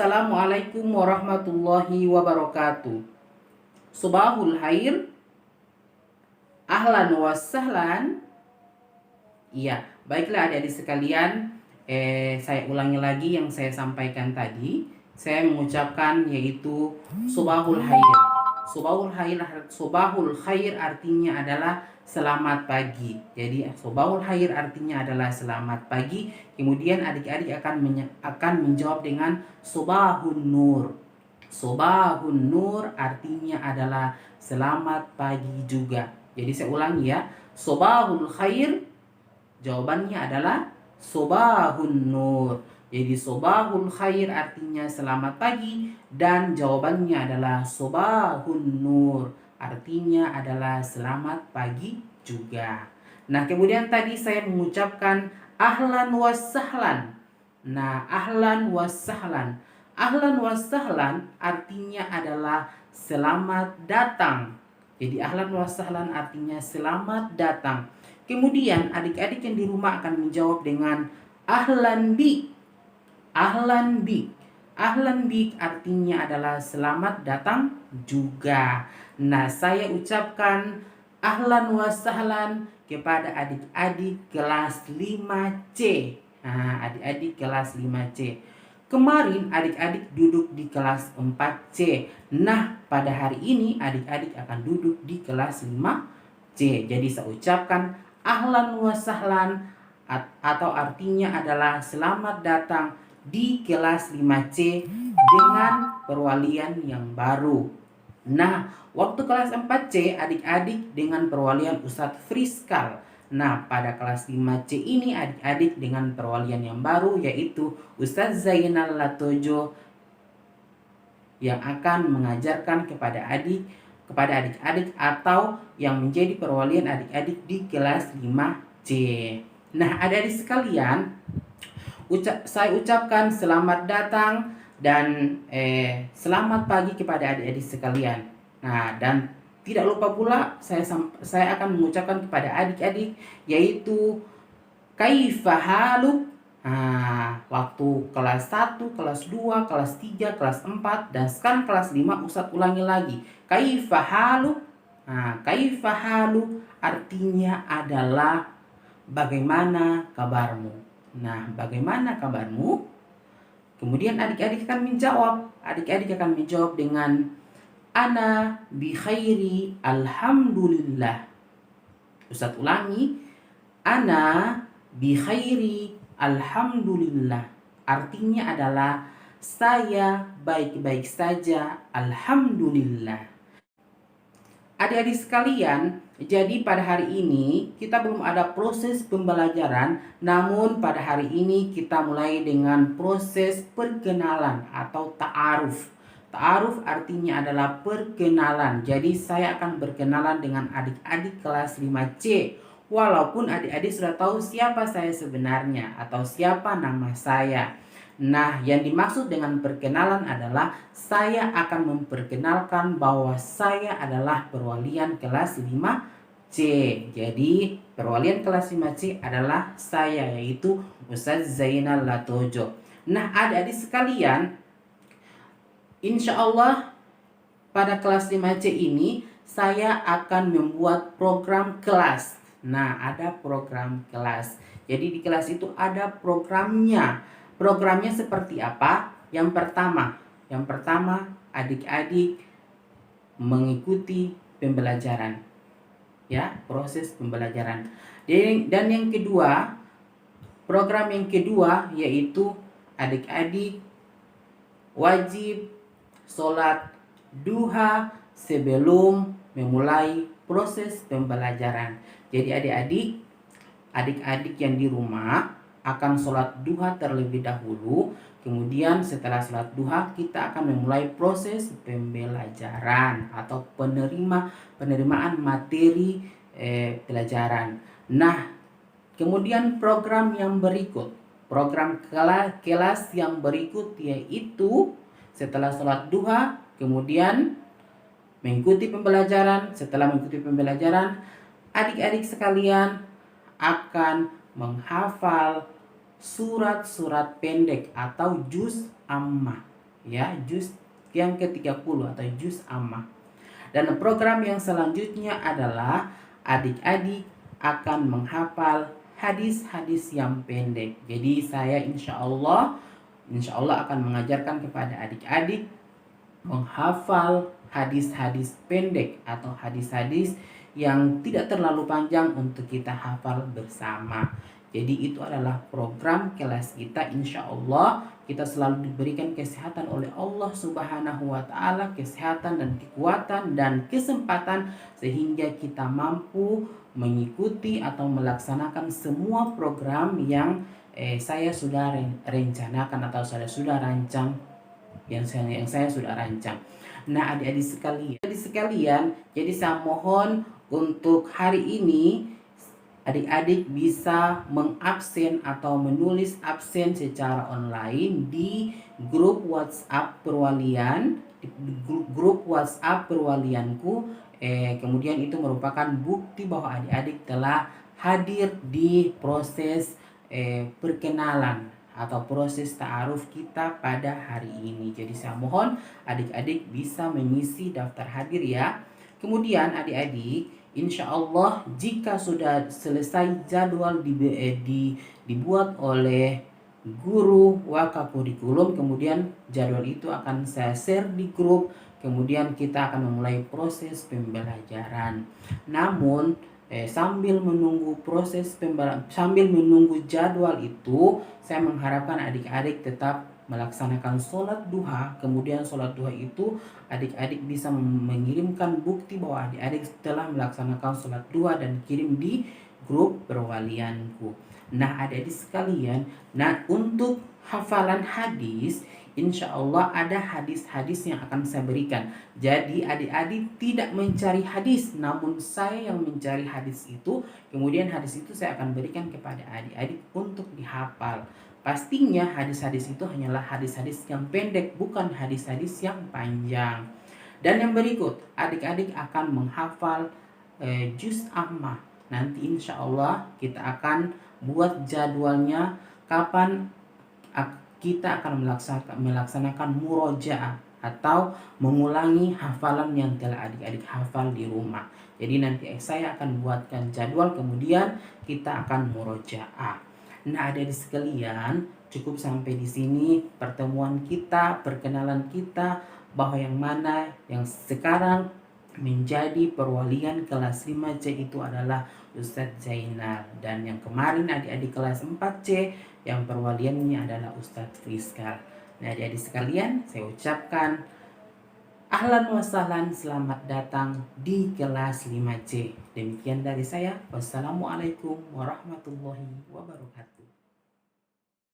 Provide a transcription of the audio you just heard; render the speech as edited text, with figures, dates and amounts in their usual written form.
Assalamualaikum warahmatullahi wabarakatuh. Subahul khair, ahlan wa sahlan. Iya, baiklah adik-adik sekalian, saya ulangi lagi yang saya sampaikan tadi. Saya mengucapkan yaitu subahul khair. Subahul khair artinya adalah selamat pagi. Jadi subahul khair artinya adalah selamat pagi. Kemudian adik-adik akan menjawab dengan subahun nur. Subahun nur artinya adalah selamat pagi juga. Jadi saya ulangi ya. Subahul khair jawabannya adalah subahun nur. Jadi subahul khair artinya selamat pagi dan jawabannya adalah subahun nur. Artinya adalah selamat pagi juga. Nah, kemudian tadi saya mengucapkan ahlan wasahlan. Nah, ahlan wasahlan. Ahlan wasahlan artinya adalah selamat datang. Jadi ahlan wasahlan artinya selamat datang. Kemudian adik-adik yang di rumah akan menjawab dengan ahlan bik. Ahlan bik. Ahlan bik artinya adalah selamat datang juga. Nah, saya ucapkan ahlan wasahlan kepada adik-adik kelas 5C. Nah, adik-adik kelas 5C. Kemarin adik-adik duduk di kelas 4C. Nah, pada hari ini adik-adik akan duduk di kelas 5C. Jadi saya ucapkan ahlan wasahlan atau artinya adalah selamat datang di kelas 5C dengan perwalian yang baru. Nah, waktu kelas 4C adik-adik dengan perwalian Ustadz Friskal. Nah, pada kelas 5C ini adik-adik dengan perwalian yang baru yaitu Ustadz Zainal Latojo yang akan mengajarkan kepada adik-adik atau yang menjadi perwalian adik-adik di kelas 5C. Nah, adik-adik sekalian, saya ucapkan selamat datang dan selamat pagi kepada adik-adik sekalian. Nah, dan tidak lupa pula saya akan mengucapkan kepada adik-adik yaitu kaifa haluk. Nah, waktu kelas 1, kelas 2, kelas 3, kelas 4 dan sekarang kelas 5 Ustadz ulangi lagi. Kaifa haluk. Nah, kaifa haluk artinya adalah bagaimana kabarmu. Nah, bagaimana kabarmu? Kemudian adik-adik akan menjawab. Adik-adik akan menjawab dengan ana bi khairi alhamdulillah. Ustadz ulangi. Ana bi khairi alhamdulillah. Artinya adalah saya baik-baik saja alhamdulillah. Adik-adik sekalian, jadi pada hari ini kita belum ada proses pembelajaran, namun pada hari ini kita mulai dengan proses perkenalan atau ta'aruf. Ta'aruf artinya adalah perkenalan. Jadi saya akan berkenalan dengan adik-adik kelas 5C. Walaupun adik-adik sudah tahu siapa saya sebenarnya atau siapa nama saya. Nah, yang dimaksud dengan perkenalan adalah saya akan memperkenalkan bahwa saya adalah perwalian kelas 5C. Jadi, perwalian kelas 5C adalah saya, yaitu Ustadz Zainal Latojo. Nah, adik-adik sekalian, insya Allah pada kelas 5C ini saya akan membuat program kelas. Nah, ada program kelas. Jadi di kelas itu ada programnya. Programnya seperti apa? Yang pertama adik-adik mengikuti pembelajaran. Ya, proses pembelajaran. Dan yang kedua, program yang kedua yaitu adik-adik wajib sholat duha sebelum memulai proses pembelajaran. Jadi adik-adik yang di rumah akan sholat duha terlebih dahulu. Kemudian setelah sholat duha kita akan memulai proses pembelajaran atau penerimaan materi pelajaran. Nah, kemudian program yang berikut, program kelas yang berikut yaitu setelah sholat duha kemudian mengikuti pembelajaran. Setelah mengikuti pembelajaran, adik-adik sekalian akan menghafal surat-surat pendek atau juz ammah. ya, juz yang ke-30 atau juz amma. Dan program yang selanjutnya adalah adik-adik akan menghafal hadis-hadis yang pendek. Jadi saya insya Allah akan mengajarkan kepada adik-adik menghafal hadis-hadis pendek atau hadis-hadis yang tidak terlalu panjang untuk kita hafal bersama. Jadi itu adalah program kelas kita. Insya Allah kita selalu diberikan kesehatan oleh Allah Subhanahu wa Ta'ala, kesehatan dan kekuatan dan kesempatan sehingga kita mampu mengikuti atau melaksanakan semua program yang saya sudah rencanakan atau saya sudah rancang, yang saya sudah rancang. Nah, adik-adik sekalian, jadi saya mohon untuk hari ini adik-adik bisa mengabsen atau menulis absen secara online di grup WhatsApp perwalian, grup WhatsApp perwalianku. Kemudian itu merupakan bukti bahwa adik-adik telah hadir di proses perkenalan atau proses ta'aruf kita pada hari ini. Jadi saya mohon adik-adik bisa mengisi daftar hadir ya. Kemudian adik-adik, insya Allah jika sudah selesai jadwal dibuat oleh guru Wakakurikulum, kemudian jadwal itu akan saya share di grup, kemudian kita akan memulai proses pembelajaran. Namun sambil menunggu sambil menunggu jadwal itu, saya mengharapkan adik-adik tetap melaksanakan sholat duha. Kemudian sholat duha itu adik-adik bisa mengirimkan bukti bahwa adik-adik telah melaksanakan sholat duha dan kirim di grup perwalianku. Nah, adik-adik sekalian, nah untuk hafalan hadis, insya Allah ada hadis-hadis yang akan saya berikan. Jadi adik-adik tidak mencari hadis, namun saya yang mencari hadis itu. Kemudian hadis itu saya akan berikan kepada adik-adik untuk dihafal. Pastinya hadis-hadis itu hanyalah hadis-hadis yang pendek, bukan hadis-hadis yang panjang. Dan yang berikut, adik-adik akan menghafal juz amma. Nanti insya Allah kita akan buat jadwalnya kapan kita akan melaksanakan murojaah atau mengulangi hafalan yang telah adik-adik hafal di rumah. Jadi nanti saya akan buatkan jadwal, kemudian kita akan murojaah. Nah, adik-adik sekalian, cukup sampai di sini pertemuan kita, perkenalan kita bahwa yang mana yang sekarang menjadi perwalian kelas 5C itu adalah Ustadz Zainal, dan yang kemarin adik-adik kelas 4C yang perwaliannya adalah Ustadz Friskal. Nah, adik-adik sekalian, saya ucapkan ahlan wa sahlan, selamat datang di kelas 5C. Demikian dari saya. Wassalamualaikum warahmatullahi wabarakatuh.